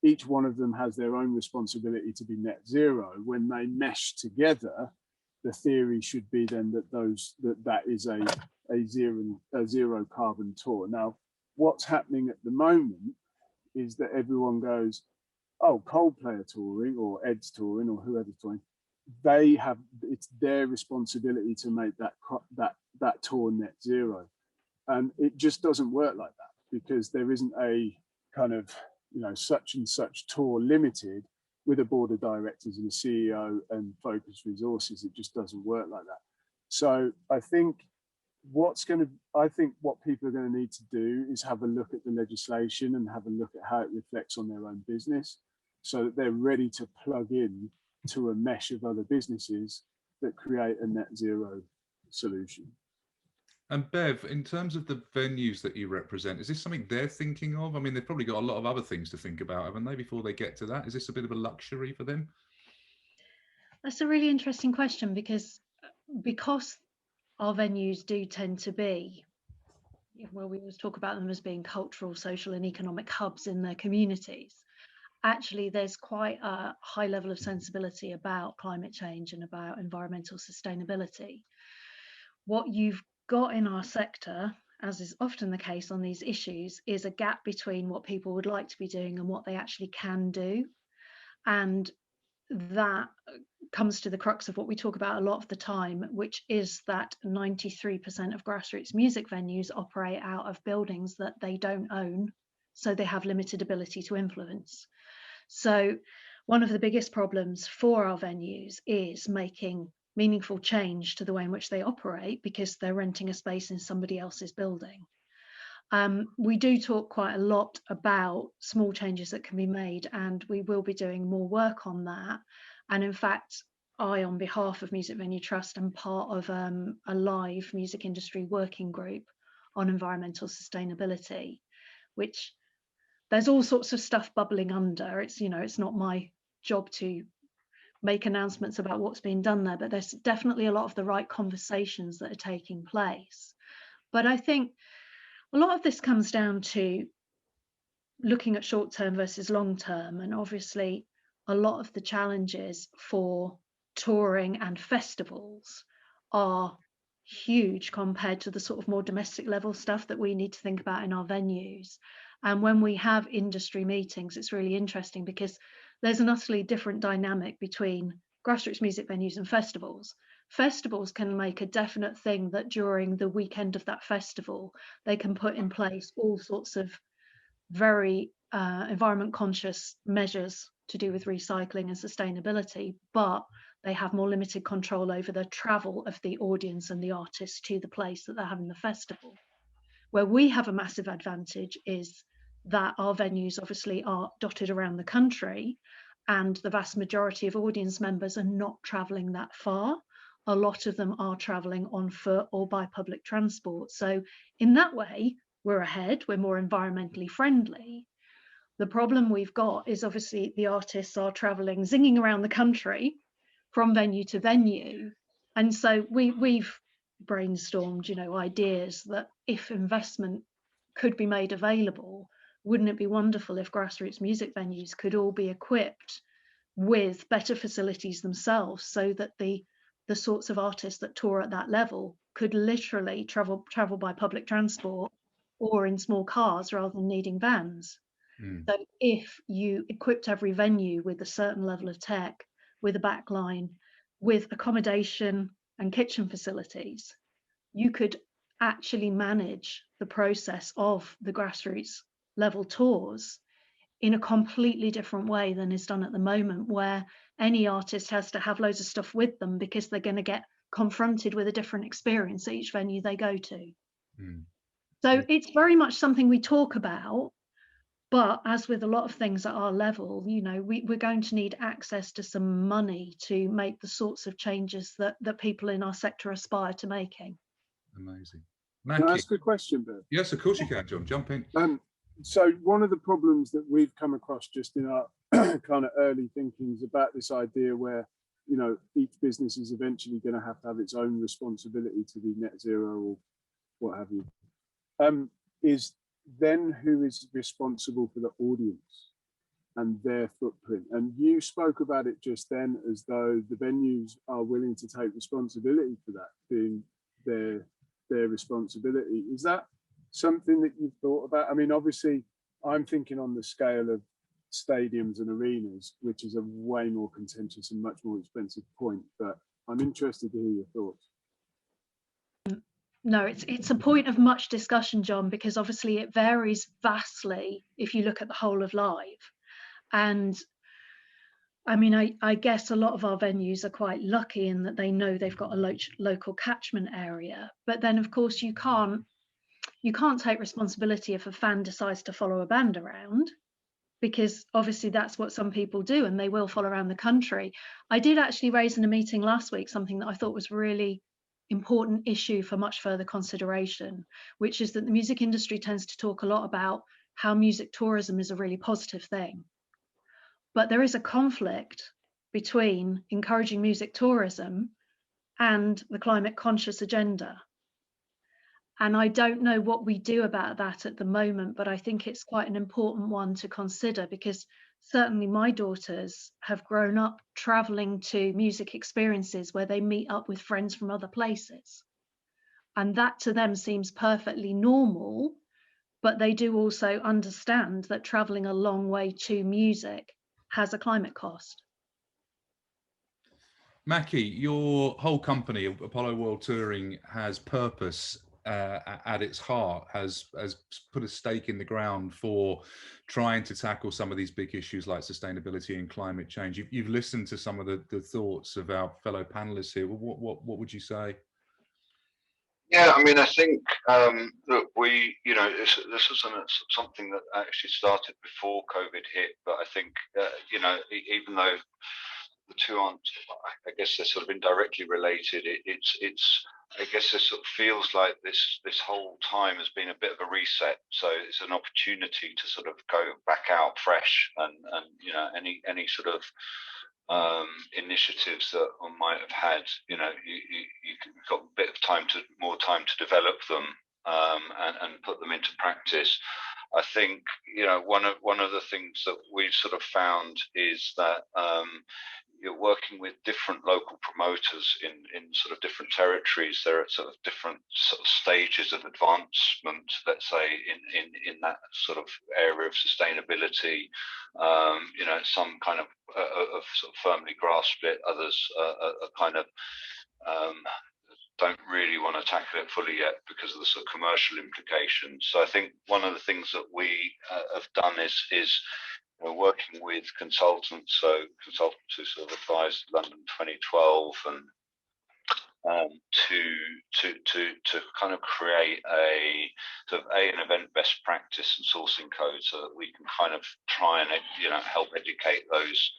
each one of them has their own responsibility to be net zero. When they mesh together, the theory should be then that is a zero carbon tour. Now, what's happening at the moment is that everyone goes, oh, Coldplay are touring, or Ed's touring, or whoever's touring. It's their responsibility to make that tour net zero. And it just doesn't work like that, because there isn't a kind of, you know, such and such tour limited with a board of directors and a CEO and focused resources. It just doesn't work like that. So I think what people are going to need to do is have a look at the legislation and have a look at how it reflects on their own business, so that they're ready to plug in to a mesh of other businesses that create a net zero solution. And Bev, in terms of the venues that you represent, is this something they're thinking of? I mean, they've probably got a lot of other things to think about, haven't they, before they get to that? Is this a bit of a luxury for them? That's a really interesting question, because our venues do tend to be, well, we always talk about them as being cultural, social and economic hubs in their communities. Actually, there's quite a high level of sensibility about climate change and about environmental sustainability. What you've got in our sector, as is often the case on these issues, is a gap between what people would like to be doing and what they actually can do. And that comes to the crux of what we talk about a lot of the time, which is that 93% of grassroots music venues operate out of buildings that they don't own, so they have limited ability to influence. So one of the biggest problems for our venues is making meaningful change to the way in which they operate, because they're renting a space in somebody else's building. We do talk quite a lot about small changes that can be made, and we will be doing more work on that. And in fact, I, on behalf of Music Venue Trust, am part of a live music industry working group on environmental sustainability, which there's all sorts of stuff bubbling under. It's, you know, it's not my job to make announcements about what's being done there, but there's definitely a lot of the right conversations that are taking place. But I think a lot of this comes down to looking at short-term versus long-term, and obviously a lot of the challenges for touring and festivals are huge compared to the sort of more domestic level stuff that we need to think about in our venues. And when we have industry meetings, it's really interesting, because there's an utterly different dynamic between grassroots music venues and festivals. Festivals can make a definite thing that during the weekend of that festival, they can put in place all sorts of very environment conscious measures to do with recycling and sustainability, but they have more limited control over the travel of the audience and the artists to the place that they're having the festival. Where we have a massive advantage is that our venues obviously are dotted around the country, and the vast majority of audience members are not travelling that far. A lot of them are travelling on foot or by public transport. So in that way, we're ahead, we're more environmentally friendly. The problem we've got is obviously the artists are travelling, zinging around the country from venue to venue. And so we've brainstormed, you know, ideas that if investment could be made available, wouldn't it be wonderful if grassroots music venues could all be equipped with better facilities themselves, so that the sorts of artists that tour at that level could literally travel by public transport or in small cars rather than needing vans. So if you equipped every venue with a certain level of tech, with a backline, with accommodation and kitchen facilities, you could actually manage the process of the grassroots level tours in a completely different way than is done at the moment, where any artist has to have loads of stuff with them because they're going to get confronted with a different experience at each venue they go to. So it's very much something we talk about, but as with a lot of things at our level, you know, we're going to need access to some money to make the sorts of changes that people in our sector aspire to making. Amazing. Can I ask a question, Bert? Yes, of course you can, John. Jump in. So one of the problems that we've come across just in our kind of early thinking is about this idea where, you know, each business is eventually going to have its own responsibility to be net zero or what have you. Is then who is responsible for the audience and their footprint? And you spoke about it just then as though the venues are willing to take responsibility for that being their responsibility. Is that something that you've thought about? I mean, obviously, I'm thinking on the scale of stadiums and arenas, which is a way more contentious and much more expensive point, but I'm interested to hear your thoughts. No, it's a point of much discussion, John, because obviously it varies vastly if you look at the whole of live. And I mean, I guess a lot of our venues are quite lucky in that they know they've got a local catchment area. But then, of course, you can't take responsibility if a fan decides to follow a band around, because obviously that's what some people do, and they will follow around the country. I did actually raise in a meeting last week something that I thought was really important issue for much further consideration, which is that the music industry tends to talk a lot about how music tourism is a really positive thing. But there is a conflict between encouraging music tourism and the climate conscious agenda. And I don't know what we do about that at the moment, but I think it's quite an important one to consider, because certainly my daughters have grown up traveling to music experiences where they meet up with friends from other places. And that to them seems perfectly normal, but they do also understand that traveling a long way to music has a climate cost. Mackie, your whole company, Apollo World Touring, has purpose at its heart, has put a stake in the ground for trying to tackle some of these big issues like sustainability and climate change. You've listened to some of the thoughts of our fellow panelists here. What would you say? Yeah, I mean, I think that we, this was something that actually started before COVID hit, but I think, even though the two aren't, I guess they're sort of indirectly related, I guess it sort of feels like this whole time has been a bit of a reset. So it's an opportunity to sort of go back out fresh, and any sort of initiatives that one might have had, you've got a bit of more time to develop them and put them into practice. I think one of the things that we've sort of found is that you're working with different local promoters in sort of different territories. There are sort of different sort of stages of advancement, let's say, in that sort of area of sustainability. Some kind of sort of firmly grasped it. Others are kind of don't really want to tackle it fully yet because of the sort of commercial implications. So I think one of the things that we have done is working with consultants, so consultants who sort of advised London 2012, and to kind of create a sort of an event best practice and sourcing code, so that we can kind of try and help educate those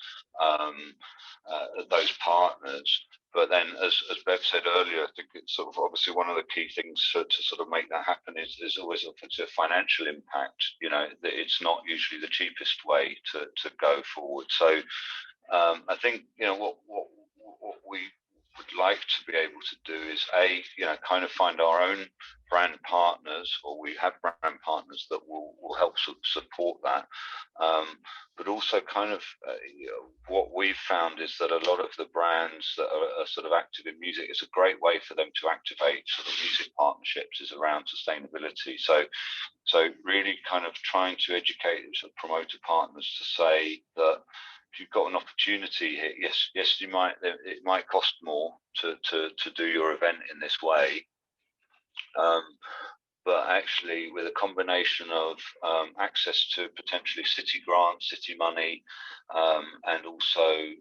partners. But then, as Bev said earlier, I think it's sort of obviously one of the key things to sort of make that happen is always a financial impact. That it's not usually the cheapest way to go forward. So I think what we would like to be able to do is kind of find our own brand partners, or we have brand partners that will help support that. But also kind of what we've found is that a lot of the brands that are sort of active in music, it's a great way for them to activate sort of music partnerships is around sustainability. So really kind of trying to educate sort of promoter partners to say that if you've got an opportunity here, yes, it might cost more to do your event in this way. But actually, with a combination of access to potentially city grants, city money, and also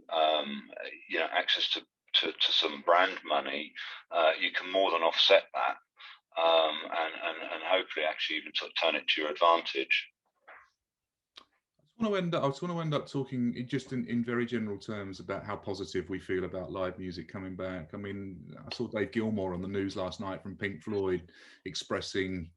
access to some brand money, you can more than offset that, and hopefully actually even sort of turn it to your advantage. I want to end up talking just in very general terms about how positive we feel about live music coming back. I mean, I saw Dave Gilmour on the news last night from Pink Floyd expressing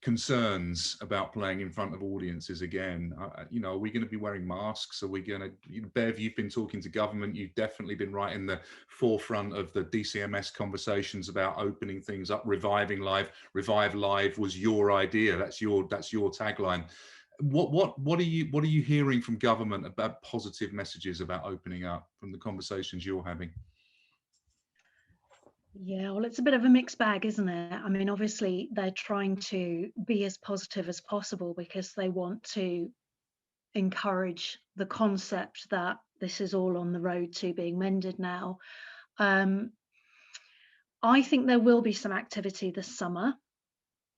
concerns about playing in front of audiences again. Are we going to be wearing masks? Are we going to, Bev, you've been talking to government. You've definitely been right in the forefront of the DCMS conversations about opening things up, reviving live. Revive Live was your idea. That's your tagline. What are you hearing from government about positive messages about opening up from the conversations you're having? Yeah, well, it's a bit of a mixed bag, isn't it? I mean, obviously they're trying to be as positive as possible because they want to encourage the concept that this is all on the road to being mended now. I think there will be some activity this summer.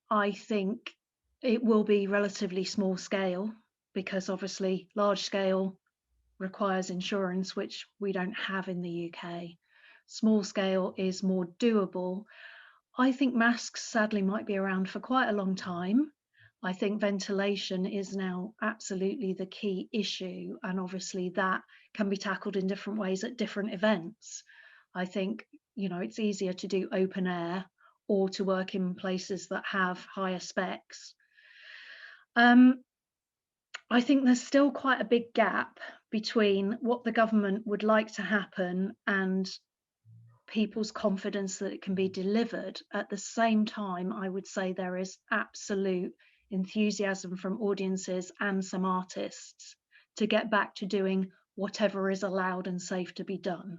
I think it will be relatively small scale, because obviously large scale requires insurance, which we don't have in the UK. Small scale is more doable. I think masks sadly might be around for quite a long time. I think ventilation is now absolutely the key issue, and obviously that can be tackled in different ways at different events. I think, you know, it's easier to do open air or to work in places that have higher specs. I think there's still quite a big gap between what the government would like to happen and people's confidence that it can be delivered. At the same time, I would say there is absolute enthusiasm from audiences and some artists to get back to doing whatever is allowed and safe to be done.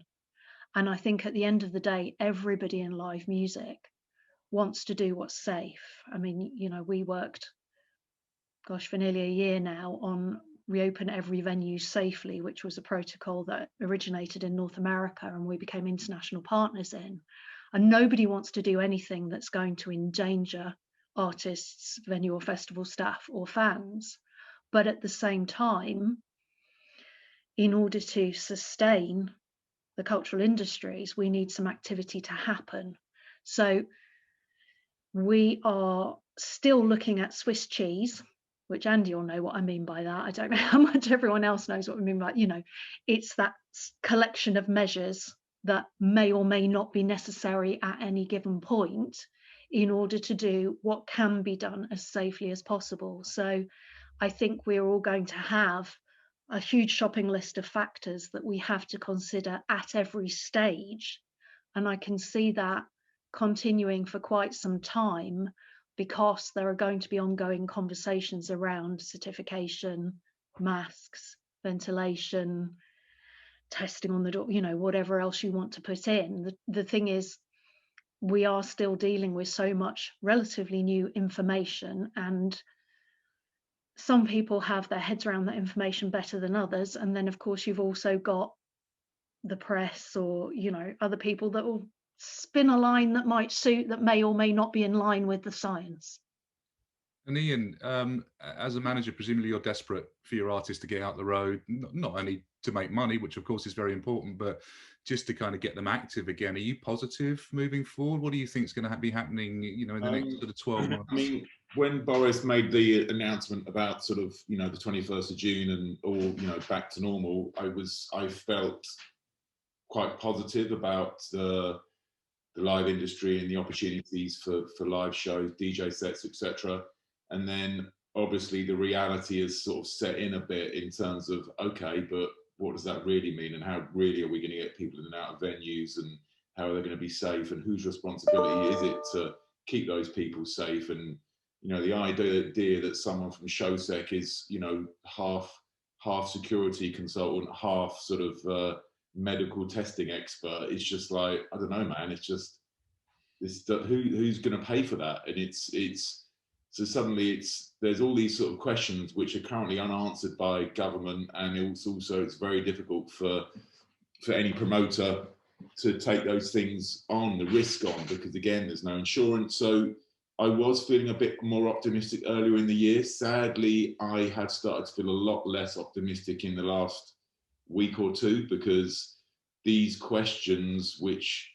And I think at the end of the day, everybody in live music wants to do what's safe. I mean, you know, we worked, gosh, for nearly a year now on Reopen Every Venue Safely, which was a protocol that originated in North America and we became international partners in. And nobody wants to do anything that's going to endanger artists, venue or festival staff or fans. But at the same time, in order to sustain the cultural industries, we need some activity to happen. So we are still looking at Swiss cheese, which Andy will know what I mean by that. I don't know how much everyone else knows what I mean by, you know, it's that collection of measures that may or may not be necessary at any given point in order to do what can be done as safely as possible. So I think we're all going to have a huge shopping list of factors that we have to consider at every stage. And I can see that continuing for quite some time, because there are going to be ongoing conversations around certification, masks, ventilation, testing on the door, you know, whatever else you want to put in. The thing is, we are still dealing with so much relatively new information, and some people have their heads around that information better than others. And then, of course, you've also got the press or, you know, other people that will spin a line that might suit, that may or may not be in line with the science. And Ian, as a manager, presumably you're desperate for your artists to get out the road, not only to make money, which of course is very important, but just to kind of get them active again. Are you positive moving forward? What do you think is going to be happening, you know, in the next sort of 12 months? I mean, when Boris made the announcement about sort of, you know, the 21st of June and all, you know, back to normal, I felt quite positive about the live industry and the opportunities for live shows, DJ sets, etc. And then obviously the reality is sort of set in a bit in terms of, okay, but what does that really mean? And how really are we going to get people in and out of venues, and how are they going to be safe, and whose responsibility is it to keep those people safe? And, you know, the idea that someone from Showsec is, you know, half security consultant, half sort of medical testing expert, it's just like, I don't know, man, it's just this, who's going to pay for that? And it's so suddenly there's all these sort of questions which are currently unanswered by government, and it's very difficult for any promoter to take those things on, the risk on, because again, there's no insurance. So I was feeling a bit more optimistic earlier in the year. Sadly, I had started to feel a lot less optimistic in the last week or two, because these questions, which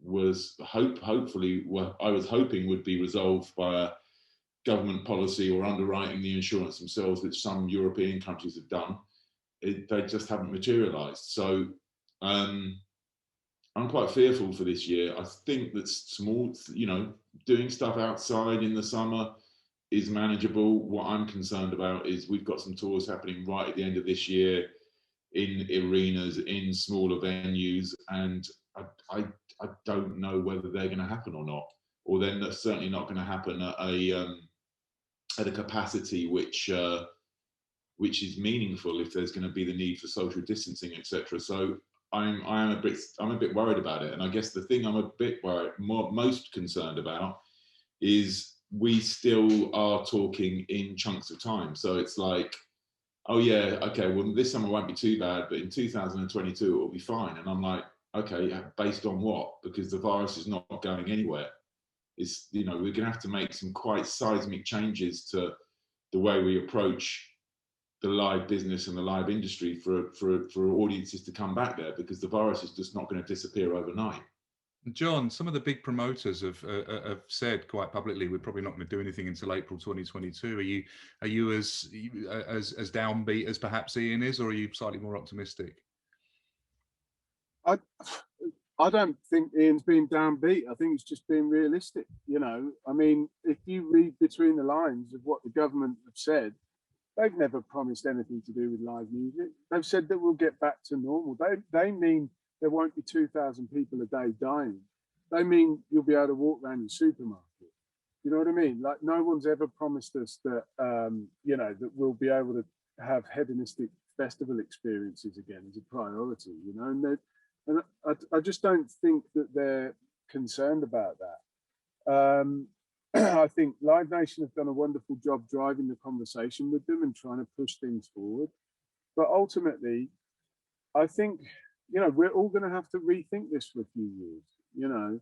was hopefully what I was hoping would be resolved by a government policy or underwriting the insurance themselves, which some European countries have done, they just haven't materialized. So I'm quite fearful for this year. I think that small, you know, doing stuff outside in the summer is manageable. What I'm concerned about is we've got some tours happening right at the end of this year in arenas, in smaller venues, and I don't know whether they're going to happen or not, or then that's certainly not going to happen at a capacity which is meaningful if there's going to be the need for social distancing, etc. So I'm a bit worried about it, and I guess the thing I'm a bit most concerned about is we still are talking in chunks of time. So it's like, oh yeah, okay, well this summer won't be too bad, but in 2022 it will be fine. And I'm like, Okay, based on what? Because the virus is not going anywhere. It's, you know, we're going to have to make some quite seismic changes to the way we approach the live business and the live industry for audiences to come back there, because the virus is just not going to disappear overnight. John, some of the big promoters have said quite publicly we're probably not going to do anything until April 2022. Are you as downbeat as perhaps Ian is, or are you slightly more optimistic? I don't think Ian's been downbeat. I think it's just being realistic. You know, I mean, if you read between the lines of what the government have said, they've never promised anything to do with live music. They've said that we'll get back to normal. They mean there won't be 2,000 people a day dying. They mean you'll be able to walk around your supermarket. You know what I mean? Like, no one's ever promised us that, you know, that we'll be able to have hedonistic festival experiences again as a priority, you know, and I just don't think that they're concerned about that. I think Live Nation have done a wonderful job driving the conversation with them and trying to push things forward. But ultimately, I think, you know, we're all going to have to rethink this for a few years. You know,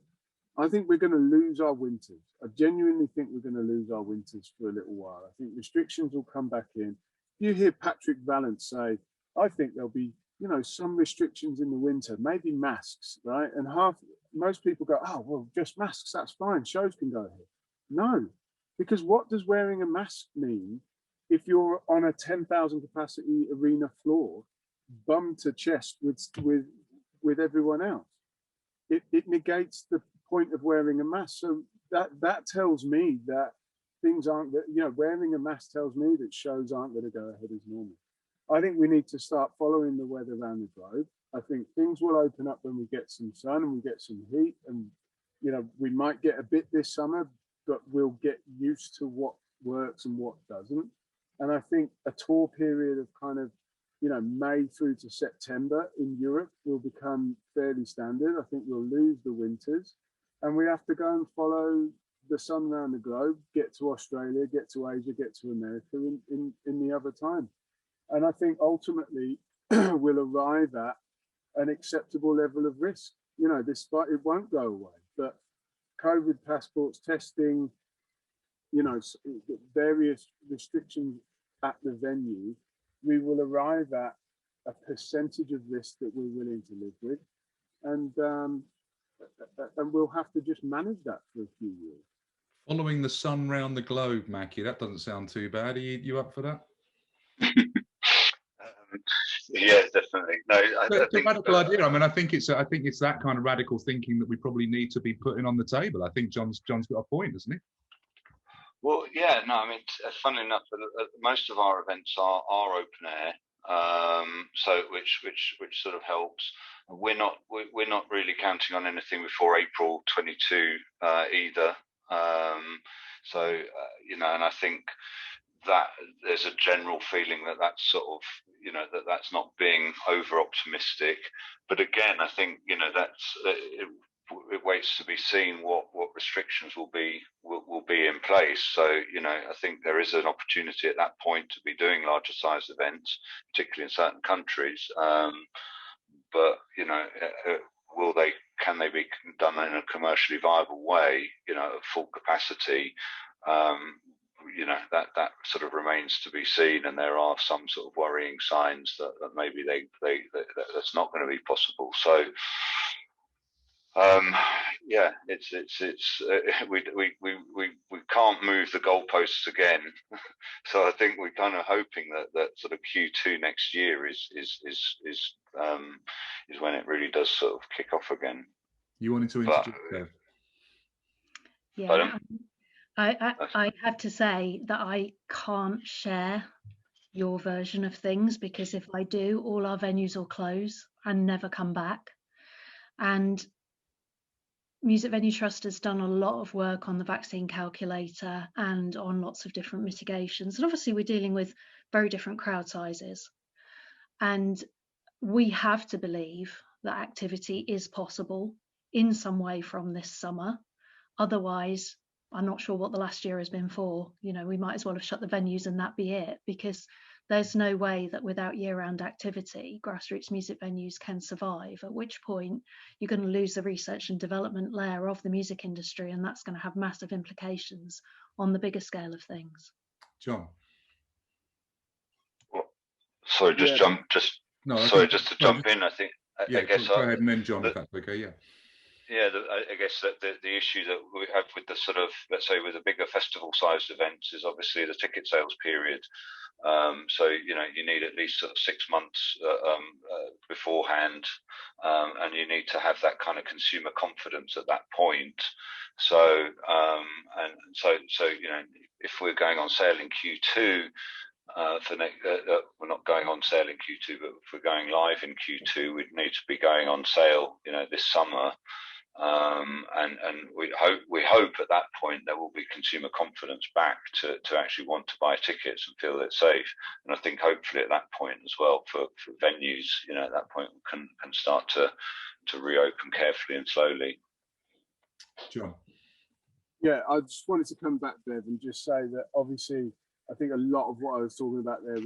I think we're going to lose our winters. I genuinely think we're going to lose our winters for a little while. I think restrictions will come back in. You hear Patrick Vallance say, I think there'll be, you know, some restrictions in the winter, maybe masks, right? And most people go, oh, well, just masks, that's fine. Shows can go ahead. No, because what does wearing a mask mean if you're on a 10,000 capacity arena floor, bum to chest with everyone else? It negates the point of wearing a mask. So that tells me that things aren't, you know, wearing a mask tells me that shows aren't going to go ahead as normal. I think we need to start following the weather around the globe. I think things will open up when we get some sun and we get some heat, and, you know, we might get a bit this summer, but we'll get used to what works and what doesn't. And I think a tour period of kind of, you know, May through to September in Europe will become fairly standard. I think we'll lose the winters, and we have to go and follow the sun around the globe, get to Australia, get to Asia, get to America in the other time. And I think ultimately we'll arrive at an acceptable level of risk. You know, despite it won't go away, but COVID passports, testing, you know, various restrictions at the venue, we will arrive at a percentage of risk that we're willing to live with, and we'll have to just manage that for a few years. Following the sun round the globe, Mackie, that doesn't sound too bad. Are you up for that? Yeah, definitely. No, I think a radical idea. I mean, I think it's that kind of radical thinking that we probably need to be putting on the table. I think John's got a point, hasn't he? Well, yeah, no, I mean, funnily enough, most of our events are open air, so which sort of helps. We're not really counting on anything before April 22 either. So you know, and I think that there's a general feeling that that's sort of, you know, that's not being over optimistic. But again, I think, you know, it waits to be seen what restrictions will be in place. So, you know, I think there is an opportunity at that point to be doing larger size events, particularly in certain countries. But, you know, can they be done in a commercially viable way, you know, at full capacity? You know, that sort of remains to be seen, and there are some sort of worrying signs that maybe that's not going to be possible. So yeah, we can't move the goalposts again. So I think we're kind of hoping that sort of Q2 next year is when it really does sort of kick off again. You wanted to introduce Dev? Yeah. I have to say that I can't share your version of things, because if I do, all our venues will close and never come back. And Music Venue Trust has done a lot of work on the vaccine calculator and on lots of different mitigations. And obviously we're dealing with very different crowd sizes. And we have to believe that activity is possible in some way from this summer. Otherwise, I'm not sure what the last year has been for. You know, we might as well have shut the venues and that be it, because there's no way that without year-round activity, grassroots music venues can survive, at which point you're going to lose the research and development layer of the music industry, and that's going to have massive implications on the bigger scale of things. John. Sorry, just Yeah. jump to jump in. I think yeah, I guess go ahead, and then John, if that's okay. Yeah. Yeah, I guess that the issue that we have with the sort of, let's say, with the bigger festival-sized events is obviously the ticket sales period. So you know, you need at least sort of 6 months beforehand, and you need to have that kind of consumer confidence at that point. So so you know, if we're going on sale in Q2. We're not going on sale in Q2, but if we're going live in Q2, we'd need to be going on sale, you know, this summer. And we hope at that point there will be consumer confidence back to actually want to buy tickets and feel it's safe. And I think hopefully at that point as well for venues, you know, at that point can start to reopen carefully and slowly. John. Yeah, I just wanted to come back, Bev, and just say that obviously I think a lot of what I was talking about there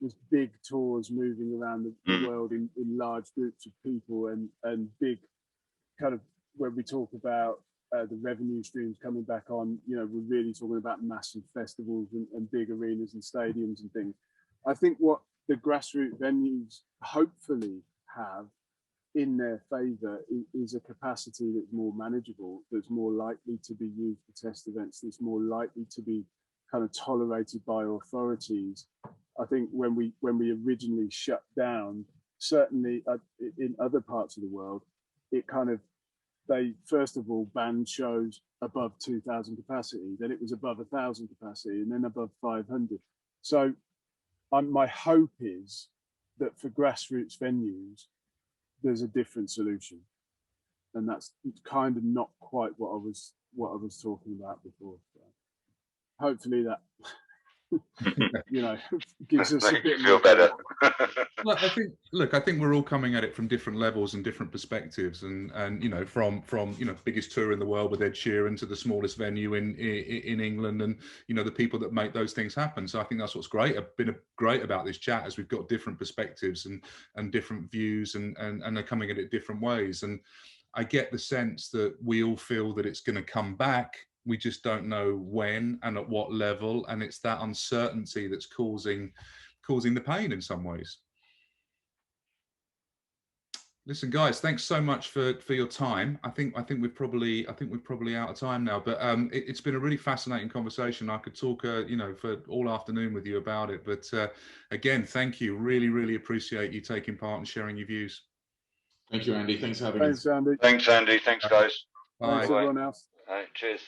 was big tours moving around the world in large groups of people and big kind of, when we talk about the revenue streams coming back on, you know, we're really talking about massive festivals and big arenas and stadiums and things. I think what the grassroots venues hopefully have in their favour is a capacity that's more manageable, that's more likely to be used for test events, that's more likely to be kind of tolerated by authorities. I think when we originally shut down, certainly in other parts of the world, it kind of, they first of all banned shows above 2,000 capacity, then it was above 1,000 capacity, and then above 500. So my hope is that for grassroots venues, there's a different solution, and that's kind of not quite what I was talking about before. So hopefully that you know, gives us a bit feel better. Well, I think we're all coming at it from different levels and different perspectives, and you know, from you know, biggest tour in the world with Ed Sheeran to the smallest venue in England, and you know, the people that make those things happen. So I think that's what's great about this chat, is we've got different perspectives and different views, and are coming at it different ways. And I get the sense that we all feel that it's going to come back. We just don't know when and at what level, and it's that uncertainty that's causing the pain in some ways. Listen, guys, thanks so much for your time. I think we're probably out of time now, but it's been a really fascinating conversation. I could talk you know, for all afternoon with you about it, but again, thank you. Really appreciate you taking part and sharing your views. Thank you, Andy. Thanks for having us. Thanks, Andy. Thanks, Andy. Thanks, guys. Bye. Thanks, everyone else. All right, cheers.